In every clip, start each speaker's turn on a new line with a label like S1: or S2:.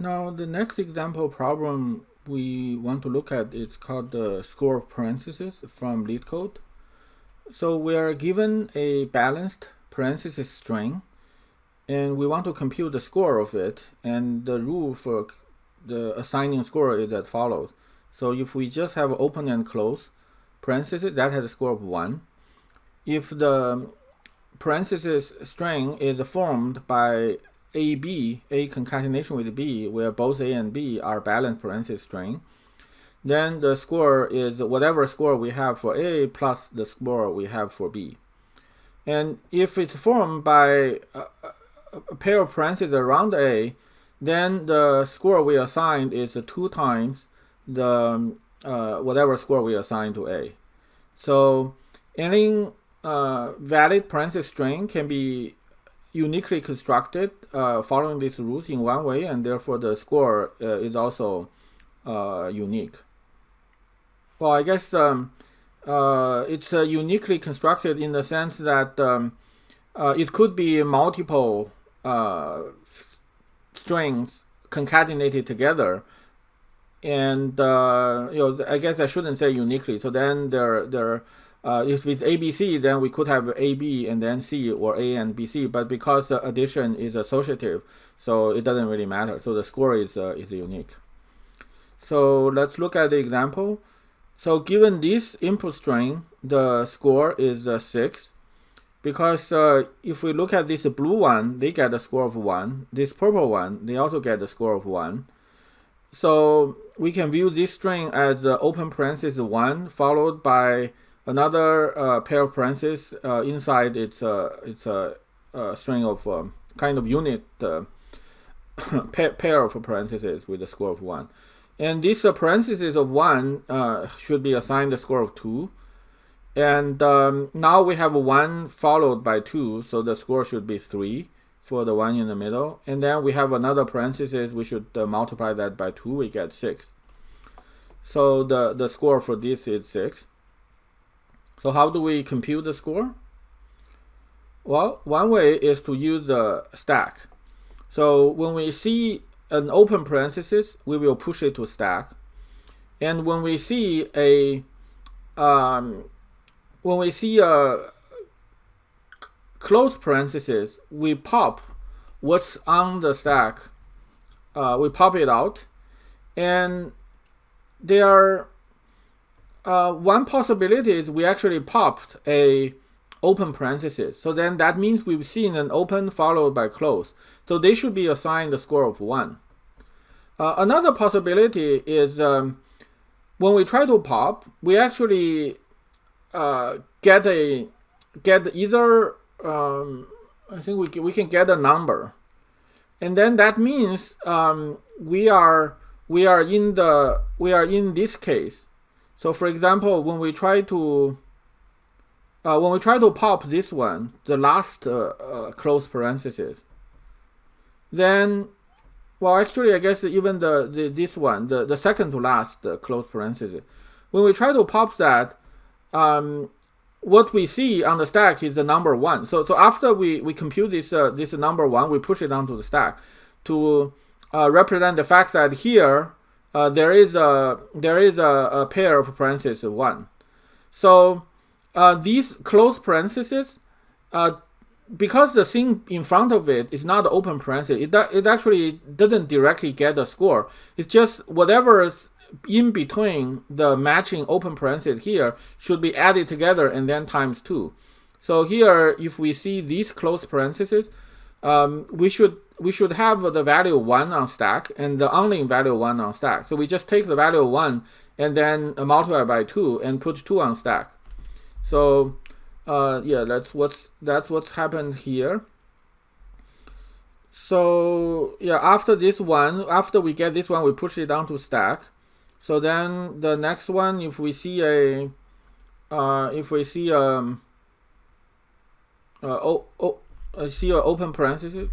S1: Now, the next example problem we want to look at is called the score of parentheses from LeetCode. So we are given a balanced parenthesis string, and we want to compute the score of it. And the rule for the assigning score is as follows. So if we just have open and close parentheses, that has a score of 1. If the parenthesis string is formed by A concatenation with B, where both A and B are balanced parenthesis string, then the score is whatever score we have for A plus the score we have for B. And if it's formed by a pair of parentheses around A, then the score we assigned is 2 times the whatever score we assigned to A. So any valid parenthesis string can be uniquely constructed following these rules in one way, and therefore the score is also unique. Well, I guess it's uniquely constructed in the sense that it could be multiple strings concatenated together, and I guess I shouldn't say uniquely. So then if it's ABC, then we could have AB and then C, or A and BC. But because addition is associative, so it doesn't really matter. So the score is unique. So let's look at the example. So given this input string, the score is 6. Because if we look at this blue one, they get a score of 1. This purple one, they also get a score of 1. So we can view this string as open parenthesis 1 followed by another pair of parentheses inside it's a string of kind of unit pair of parentheses with a score of 1. And this parenthesis of 1 should be assigned a score of 2. And now we have 1 followed by 2, so the score should be 3 for the one in the middle. And then we have another parenthesis, we should multiply that by 2, we get 6. So the score for this is 6. So how do we compute the score? Well, one way is to use a stack. So when we see an open parenthesis, we will push it to stack. And when we see a closed parenthesis, we pop what's on the stack. We pop it out, and there one possibility is we actually popped a open parenthesis. So then that means we've seen an open followed by close. So they should be assigned a score of 1. Another possibility is when we try to pop, we actually get either I think we can get a number, and then that means we are in this case. So for example, when we try to pop this one, the last close parenthesis, then, well, actually I guess even this one, the second to last close parenthesis, when we try to pop that, what we see on the stack is the number 1. So after we compute this number 1, we push it onto the stack to represent the fact that here there is a pair of parentheses 1. So these closed parentheses, because the thing in front of it is not open parenthesis, it actually doesn't directly get a score. It's just whatever is in between the matching open parenthesis here should be added together and then times 2. So here, if we see these closed parentheses, we should have the value 1 on stack and the unlinked value 1 on stack. So we just take the value 1 and then multiply by 2 and put 2 on stack. So yeah, that's what's happened here. So yeah, after we get this one, we push it down to stack. So then the next one, if we see an open parenthesis,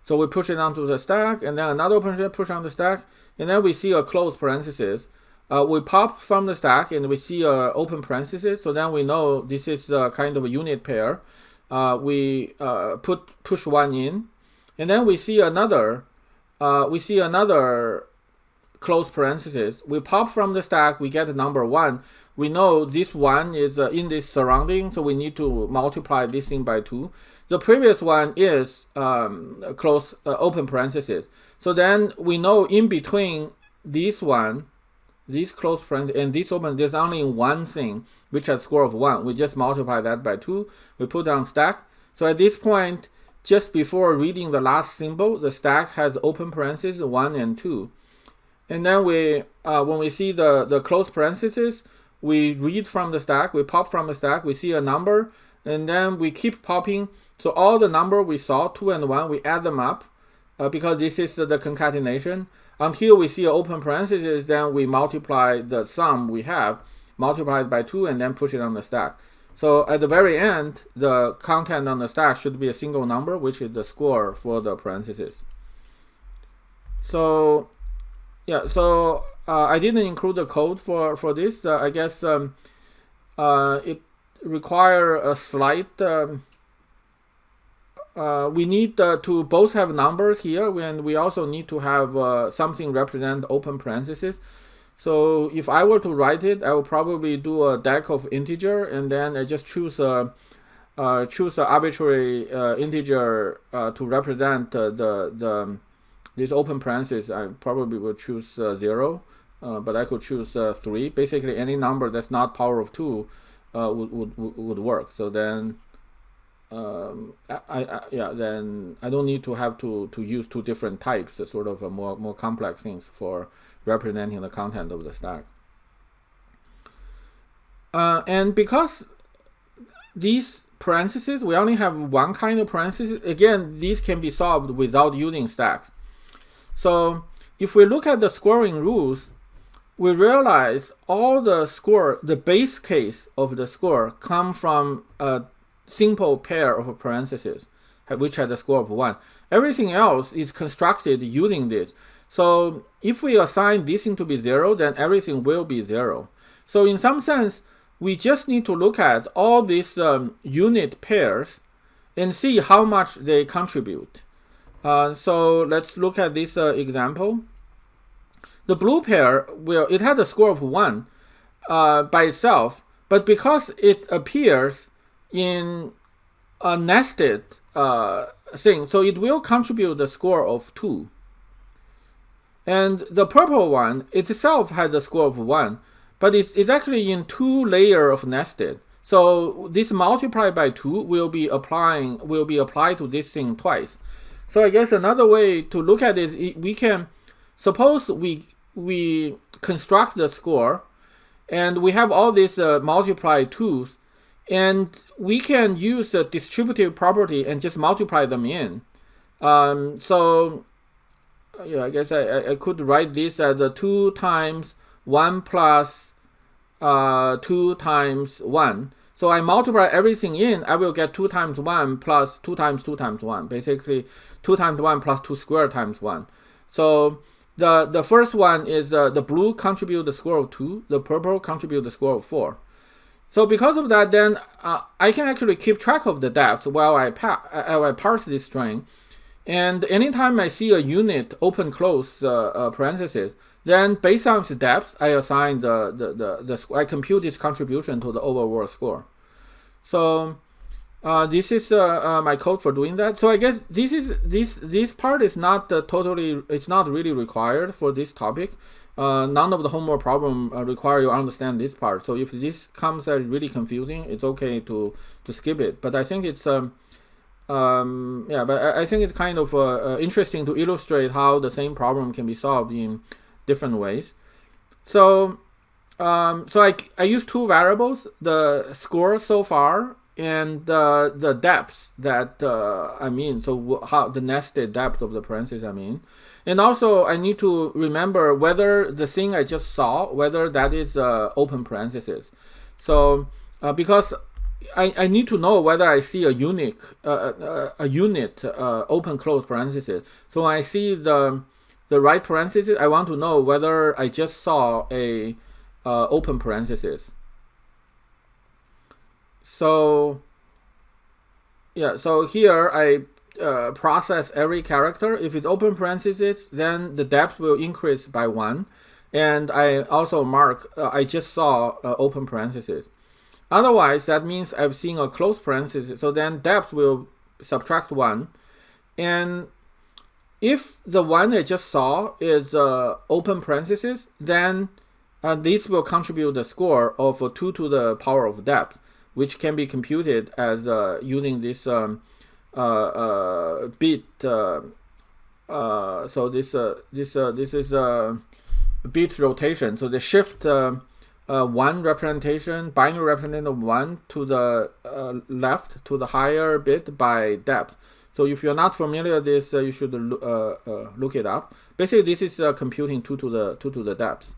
S1: so we push it onto the stack, and then another open parenthesis, push on the stack, and then we see a closed parenthesis. We pop from the stack and we see an open parenthesis, so then we know this is kind of a unit pair. We push 1 in, and then we see another we see another close parenthesis. We pop from the stack, we get the number 1. We know this 1 is in this surrounding, so we need to multiply this thing by 2. The previous one is close open parenthesis. So then we know in between this one, this close parenthesis, and this open, there's only one thing which has score of 1. We just multiply that by 2. We put down stack. So at this point, just before reading the last symbol, the stack has open parentheses 1 and 2. And then we, when we see the close parentheses, we read from the stack, we pop from the stack, we see a number, and then we keep popping. So all the number we saw, 2 and 1, we add them up because this is the concatenation. Until we see an open parenthesis, then we multiply the sum we have, multiply it by 2, and then push it on the stack. So at the very end, the content on the stack should be a single number, which is the score for the parenthesis. So yeah, so I didn't include the code for this. I guess it require a slight. We need to both have numbers here, and we also need to have something represent open parentheses. So if I were to write it, I will probably do a deck of integer, and then I just choose a arbitrary integer to represent this open parenthesis. I probably would choose 0, but I could choose 3. Basically, any number that's not power of 2 would work. So then, then I don't need to have to use 2 different types, sort of more complex things for representing the content of the stack. And because these parentheses, we only have one kind of parentheses. Again, these can be solved without using stacks. So if we look at the scoring rules, we realize all the score, the base case of the score, come from a simple pair of parentheses, which has a score of 1. Everything else is constructed using this. So if we assign this thing to be 0, then everything will be 0. So in some sense, we just need to look at all these unit pairs and see how much they contribute. So let's look at this example. The blue pair, it has a score of 1 by itself, but because it appears in a nested thing, so it will contribute the score of 2. And the purple one itself has a score of 1, but it's actually in 2 layers of nested. So this multiplied by 2 will be applied to this thing twice. So I guess another way to look at it, we can suppose we construct the score, and we have all these multiplied 2s, and we can use a distributive property and just multiply them in. So yeah, I guess I could write this as 2 times 1 plus 2 times 1. So I multiply everything in, I will get 2 times 1 plus 2 times 2 times 1. Basically, 2 times 1 plus 2 squared times 1. So the first one is the blue contribute the score of 2, the purple contribute the score of 4. So because of that, then I can actually keep track of the depth while I parse this string. And anytime I see a unit open close parenthesis, then based on its depth, I assign I compute its contribution to the overall score. So this is my code for doing that. So I guess this part is not it's not really required for this topic. None of the homework problem require you understand this part. So if this comes as really confusing, it's okay to skip it. But I think it's I think it's kind of interesting to illustrate how the same problem can be solved in different ways. So I use 2 variables: the score so far and the depths that I'm in. So how the nested depth of the parentheses I'm in. And also I need to remember whether the thing I just saw, whether that is open parentheses. So because I need to know whether I see a unit open close parenthesis. So when I see the right parenthesis, I want to know whether I just saw a open parenthesis. So yeah, so here I process every character. If it's open parentheses, then the depth will increase by 1. And I also mark, I just saw open parentheses. Otherwise, that means I've seen a close parenthesis. So then depth will subtract 1. And if the one I just saw is open parenthesis, then this will contribute the score of 2 to the power of depth, which can be computed as using this bit. So this is bit rotation. So the shift 1 representation, binary representation of 1 to the left to the higher bit by depth. So if you're not familiar with this, you should look it up. Basically, this is computing 2 to the depth,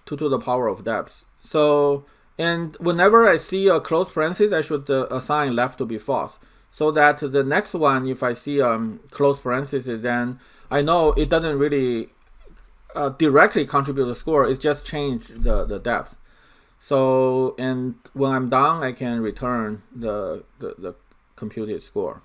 S1: 2 to the power of depth. So, and whenever I see a close parenthesis, I should assign left to be false, so that the next one, if I see close parenthesis, then I know it doesn't really directly contribute to the score. It's just change the depth. So, and when I'm done, I can return the computed score.